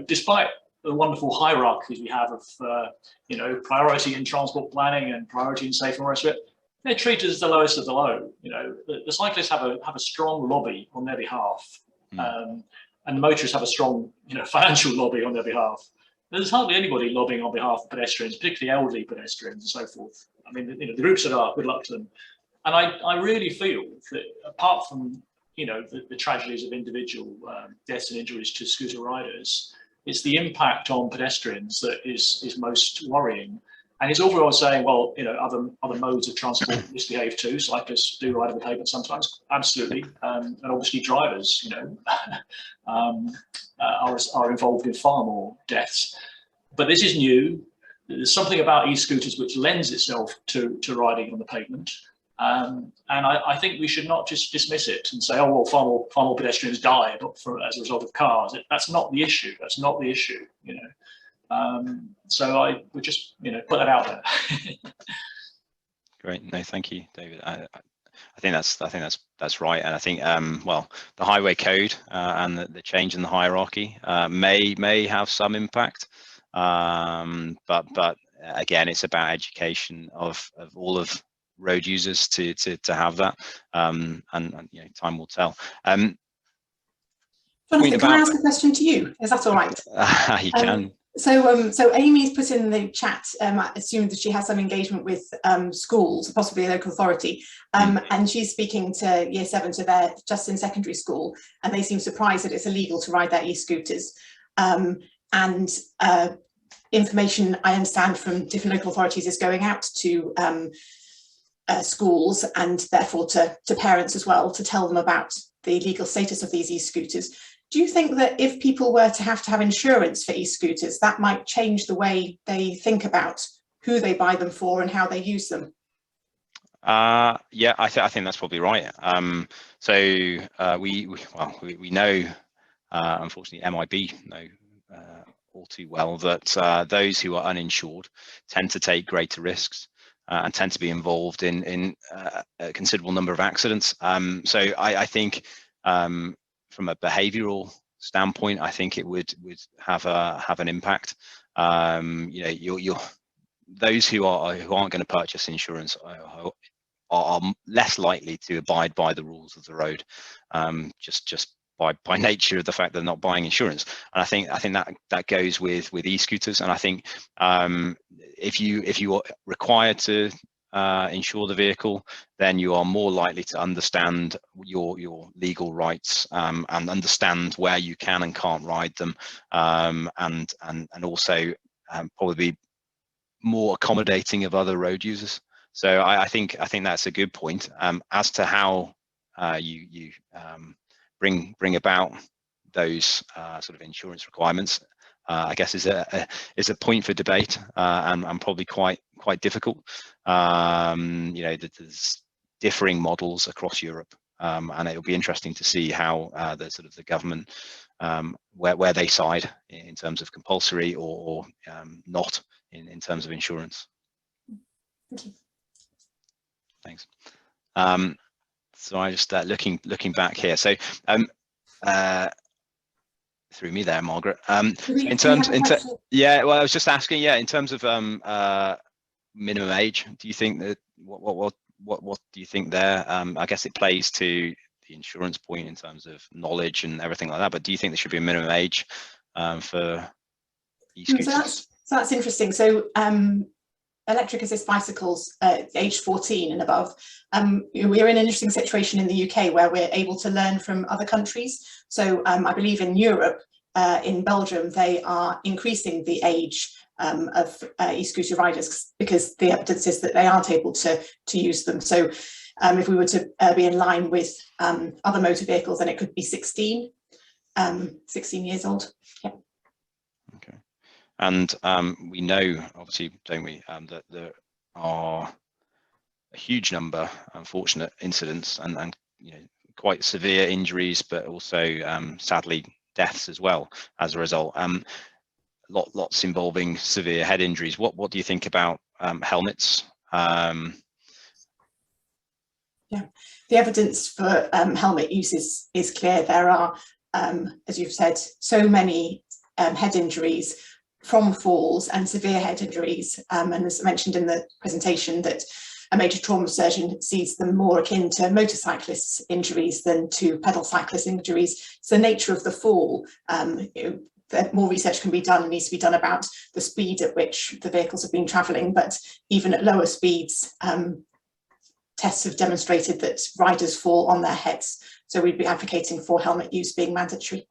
despite the wonderful hierarchies we have of, priority in transport planning and priority in safety and all the rest of it, they're treated as the lowest of the low. The cyclists have a strong lobby on their behalf, and the motorists have a strong, financial lobby on their behalf. There's hardly anybody lobbying on behalf of pedestrians, particularly elderly pedestrians and so forth. I mean, the groups that are, good luck to them. And I really feel that apart from, the tragedies of individual deaths and injuries to scooter riders, it's the impact on pedestrians that is most worrying. And it's all about saying, well, other modes of transport misbehave too. Cyclists do Ryder behavior sometimes, absolutely. And obviously drivers, are involved in far more deaths. But this is new. There's something about e-scooters which lends itself to riding on the pavement. And I think we should not just dismiss it and say, oh, well, far more pedestrians die as a result of cars. That's not the issue. That's not the issue, So I would just, put that out there. Great. No, thank you, David. I think that's right. And I think, well, the highway code and the change in the hierarchy may have some impact. But again, it's about education of all of road users to have that, and time will tell. Jonathan, can I ask a question to you? Is that all right? You can. So Amy's put in the chat, I assume that she has some engagement with schools, possibly a local authority, and she's speaking to Year 7 to their Justin Secondary School, and they seem surprised that it's illegal to ride their e-scooters. And information I understand from different local authorities is going out to schools and therefore to parents as well, to tell them about the legal status of these e-scooters. Do you think that if people were to have insurance for e-scooters, that might change the way they think about who they buy them for and how they use them? Yeah, I think that's probably right. So we know, unfortunately, MIB know all too well that those who are uninsured tend to take greater risks and tend to be involved in a considerable number of accidents. So I think from a behavioural standpoint, I think it would have an impact. Those who aren't going to purchase insurance are less likely to abide by the rules of the road, just by nature of the fact they're not buying insurance. And I think that goes with e-scooters. And I think if you are required to insure the vehicle, then you are more likely to understand your legal rights and understand where you can and can't ride them, and also probably be more accommodating of other road users. So I think that's a good point. As to how you bring about those sort of insurance requirements, I guess is a point for debate, and probably quite difficult. There's differing models across Europe, and it'll be interesting to see how the government where they side in terms of compulsory or not in terms of insurance. Thank you. Thanks. So I just looking back here. So threw me there, Margaret. Yeah, well, I was just asking. Yeah, in terms of minimum age, do you think that what do you think there? I guess it plays to the insurance point in terms of knowledge and everything like that. But do you think there should be a minimum age for e-scooters? So that's interesting. So electric assist bicycles age 14 and above, we're in an interesting situation in the UK where we're able to learn from other countries. So I believe in Europe, in Belgium, they are increasing the age of e-scooter riders because the evidence is that they aren't able to use them. So If we were to be in line with other motor vehicles, then it could be 16 years old. Yeah. Okay. And we know, obviously, don't we, that there are a huge number, unfortunate incidents and quite severe injuries, but also sadly deaths as well as a result. Lots involving severe head injuries. What do you think about helmets? Yeah, the evidence for helmet use is clear. There are, as you've said, so many head injuries from falls and severe head injuries. And as mentioned in the presentation, that a major trauma surgeon sees them more akin to motorcyclists' injuries than to pedal cyclist injuries. It's the nature of the fall. More research can be done, needs to be done about the speed at which the vehicles have been travelling, but even at lower speeds, tests have demonstrated that riders fall on their heads. So we'd be advocating for helmet use being mandatory.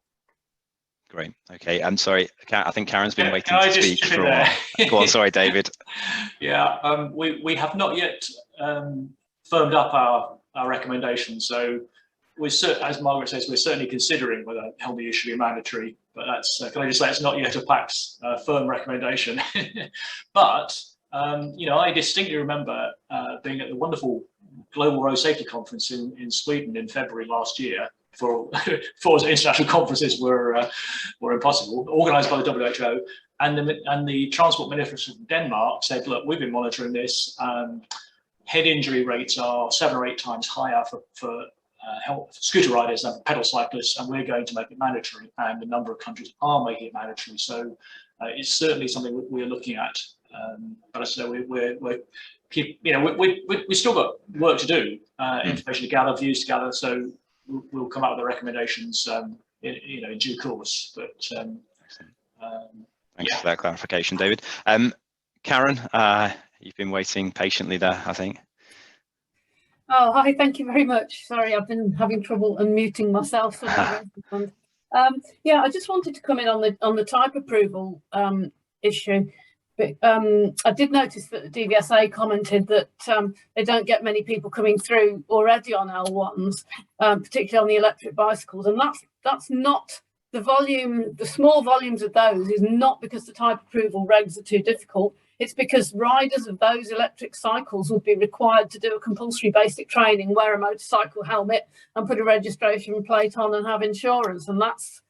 Great. Okay. I'm sorry. I think Karen's been waiting to speak for a while. Go on. Sorry, David. Yeah. We have not yet firmed up our recommendations. So as Margaret says, we're certainly considering whether helmet use should be mandatory. But that's can I just say it's not yet a PACTS firm recommendation. But I distinctly remember being at the wonderful Global Road Safety Conference in Sweden in February last year. For international conferences were impossible, organised by the WHO, and the Transport Minister of Denmark said, look, we've been monitoring this. Head injury rates are 7 or 8 times higher for scooter riders than pedal cyclists, and we're going to make it mandatory. And a number of countries are making it mandatory. So it's certainly something we're looking at. But as I say, we've still got work to do, information to gather, views to gather. So we'll come up with the recommendations in due course. But thanks for that clarification, David. Karen, you've been waiting patiently there, I think. Oh, hi, thank you very much. Sorry, I've been having trouble unmuting myself. Yeah, I just wanted to come in on the type approval issue. But I did notice that the DVSA commented that they don't get many people coming through already on L1s, particularly on the electric bicycles. And that's not the volume, the small volumes of those is not because the type approval regs are too difficult. It's because riders of those electric cycles would be required to do a compulsory basic training, wear a motorcycle helmet and put a registration plate on and have insurance. And that's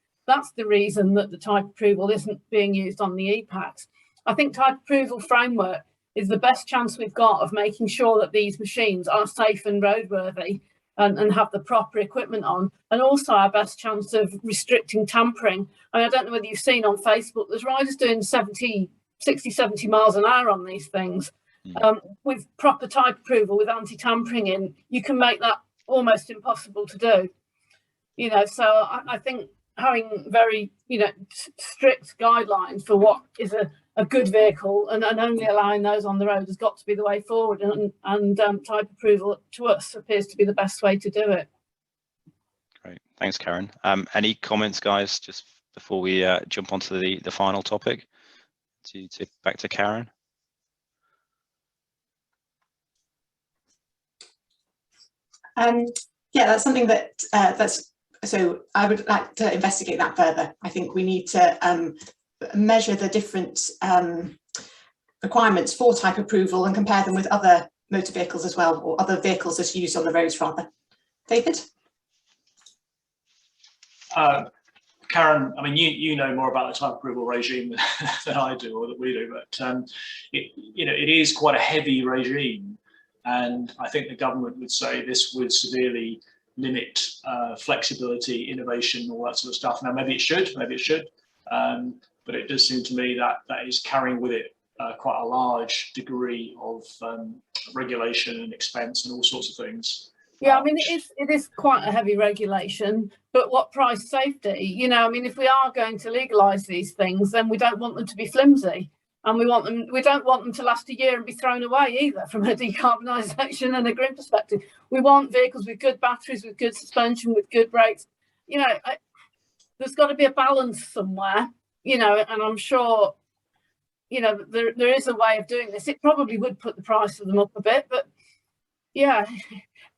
the reason that the type approval isn't being used on the EPACs. I think type approval framework is the best chance we've got of making sure that these machines are safe and roadworthy and have the proper equipment on, and also our best chance of restricting tampering. I don't know whether you've seen on Facebook, there's riders doing 60, 70 miles an hour on these things. With proper type approval, with anti-tampering in, you can make that almost impossible to do. So I think having very, strict guidelines for what is a good vehicle and only allowing those on the road has got to be the way forward, and type approval to us appears to be the best way to do it. Great, thanks, Karen. Any comments, guys, just before we jump onto the final topic? Back to Karen. Yeah, that's something so I would like to investigate that further. I think we need to measure the different requirements for type approval and compare them with other motor vehicles as well, or other vehicles that's used on the roads rather. David? Karen, I mean, you know more about the type approval regime than I do, or that we do, but it is quite a heavy regime, and I think the government would say this would severely limit flexibility, innovation, all that sort of stuff. Now, maybe it should, but it does seem to me that is carrying with it quite a large degree of regulation and expense and all sorts of things. Yeah, I mean, it is quite a heavy regulation, but what price safety? I mean, if we are going to legalise these things, then we don't want them to be flimsy, and we don't want them to last a year and be thrown away either from a decarbonisation and a green perspective. We want vehicles with good batteries, with good suspension, with good brakes. There's got to be a balance somewhere, and I'm sure, there is a way of doing this. It probably would put the price of them up a bit, but yeah,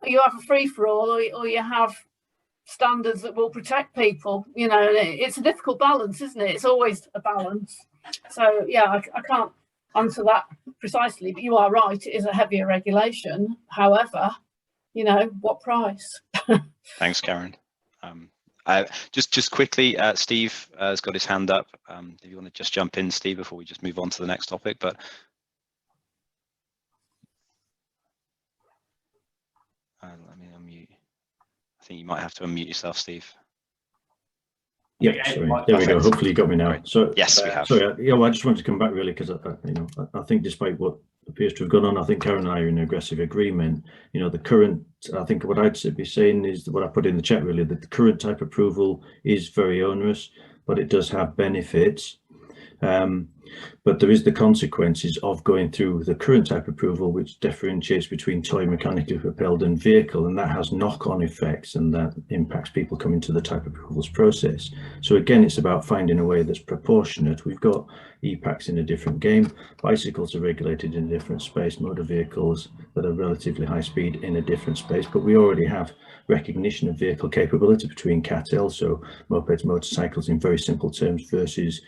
you have a free-for-all, or you have standards that will protect people. You know, it's a difficult balance, isn't it? It's always a balance. So yeah, I can't answer that precisely, but you are right, it is a heavier regulation. However, you know, what price? Thanks, Karen. Just quickly, Steve has got his hand up. If you want to just jump in, Steve, before we just move on to the next topic. But let me unmute. I think you might have to unmute yourself, Steve. Yeah, sorry. There we go. Hopefully you got me now. Great. So yes, we have. Sorry, yeah, well, I just wanted to come back really because I think despite what appears to have gone on, I think Karen and I are in aggressive agreement. You know, the current, I think what I'd be saying is what I put in the chat really, that the current type approval is very onerous, but it does have benefits. But there is the consequences of going through the current type approval, which differentiates between toy, mechanically propelled and vehicle, and that has knock-on effects, and that impacts people coming to the type approvals process. So again, it's about finding a way that's proportionate. We've got EPACTS in a different game, bicycles are regulated in a different space, motor vehicles that are relatively high speed in a different space, but we already have recognition of vehicle capability between CAT-L, so mopeds, motorcycles in very simple terms versus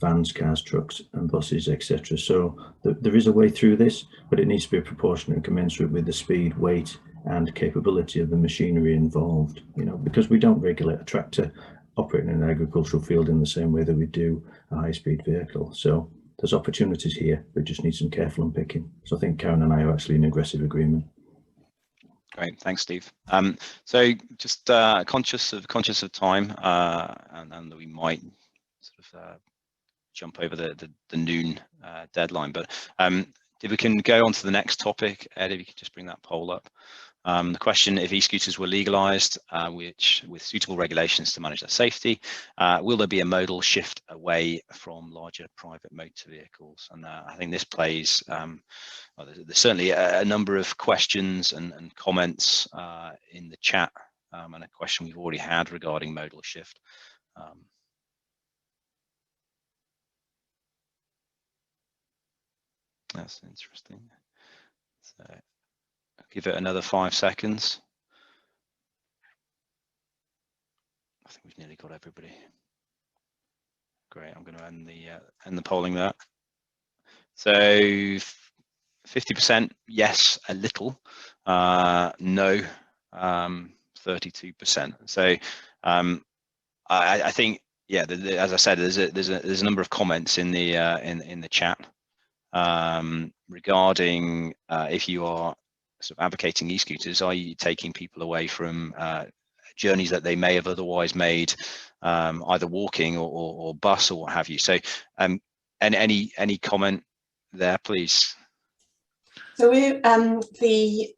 vans, cars, trucks and buses, etc. So there is a way through this, but it needs to be proportionate and commensurate with the speed, weight and capability of the machinery involved, you know, because we don't regulate a tractor operating in an agricultural field in the same way that we do a high-speed vehicle. So there's opportunities here, we just need some careful unpicking. So I think Karen and I are actually in aggressive agreement. Great, thanks, Steve. So just conscious of time, and we might sort of jump over the noon deadline, but if we can go on to the next topic, Ed, if you could just bring that poll up. The question: if e-scooters were legalised, which with suitable regulations to manage their safety, will there be a modal shift away from larger private motor vehicles? And I think this plays, well, there's certainly a number of questions and comments in the chat, and a question we've already had regarding modal shift. That's interesting. So I'll give it another 5 seconds. I think we've nearly got everybody. Great. I'm going to end the polling there. So 50% yes, a little. No, 32%. So I think, yeah, as I said, there's a number of comments in the chat regarding if you are sort of advocating e-scooters, are you taking people away from journeys that they may have otherwise made, either walking or bus or what have you? So and any comment there, please? So we're the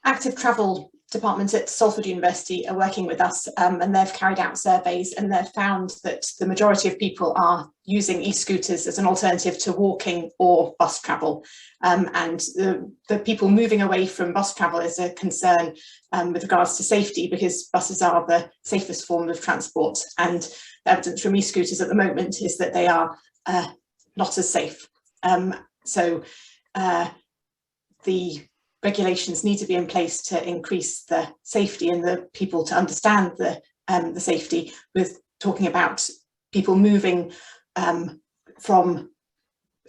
active travel department at Salford University are working with us, and they've carried out surveys, and they've found that the majority of people are using e-scooters as an alternative to walking or bus travel, and the people moving away from bus travel is a concern with regards to safety, because buses are the safest form of transport, and the evidence from e-scooters at the moment is that they are not as safe. So the regulations need to be in place to increase the safety and the people to understand the safety. With talking about people moving from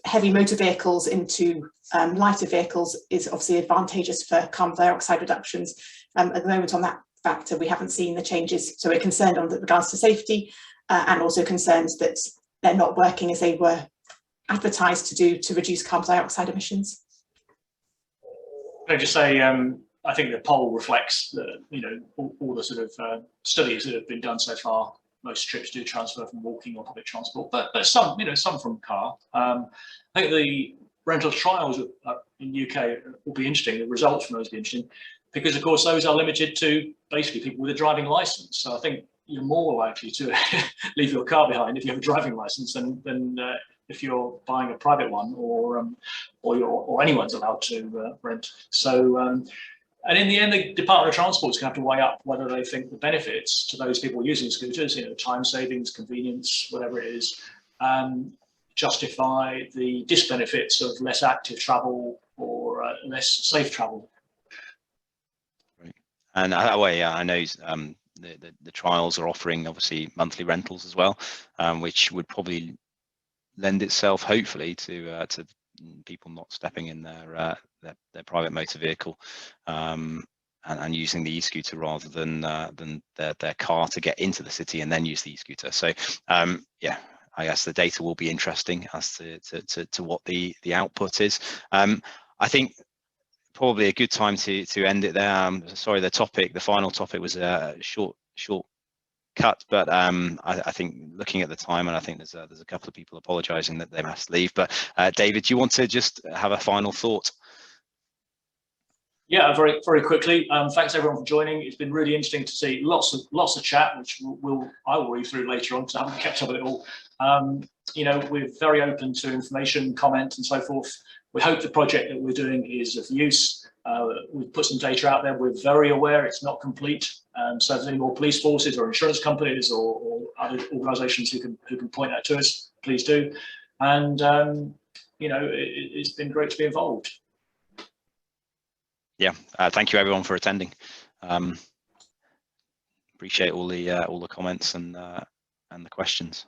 heavy motor vehicles into lighter vehicles is obviously advantageous for carbon dioxide reductions. At the moment on that factor, we haven't seen the changes. So we're concerned on regards to safety and also concerned that they're not working as they were advertised to do to reduce carbon dioxide emissions. Can I just say, I think the poll reflects the, all the sort of studies that have been done so far. Most trips do transfer from walking or public transport, but some, some from car. I think the rental trials in the UK will be interesting. The results from those will be interesting, because of course those are limited to basically people with a driving license. So I think you're more likely to leave your car behind if you have a driving license than if you're buying a private one, or anyone's allowed to rent. So, and in the end, the Department of Transport's going to have to weigh up whether they think the benefits to those people using scooters, time savings, convenience, whatever it is, justify the disbenefits of less active travel or less safe travel. Right. And that way, I know the trials are offering obviously monthly rentals as well, which would probably lend itself hopefully to people not stepping in their private motor vehicle and using the e-scooter rather than their car to get into the city and then use the e-scooter. So yeah, I guess the data will be interesting as to what the output is. I think probably a good time to end it there. Sorry, the final topic was a short cut, but I think looking at the time, and I think there's a couple of people apologising that they must leave. But David, do you want to just have a final thought? Yeah, very quickly. Thanks everyone for joining. It's been really interesting to see lots of chat, which I will read through later on because I haven't kept up with it all. You know, we're very open to information, comment, and so forth. We hope the project that we're doing is of use. We've put some data out there. We're very aware it's not complete. So if there's any more police forces or insurance companies or other organisations who can point that to us, please do. And you know, it's been great to be involved. Yeah, thank you everyone for attending. Appreciate all the comments and the questions.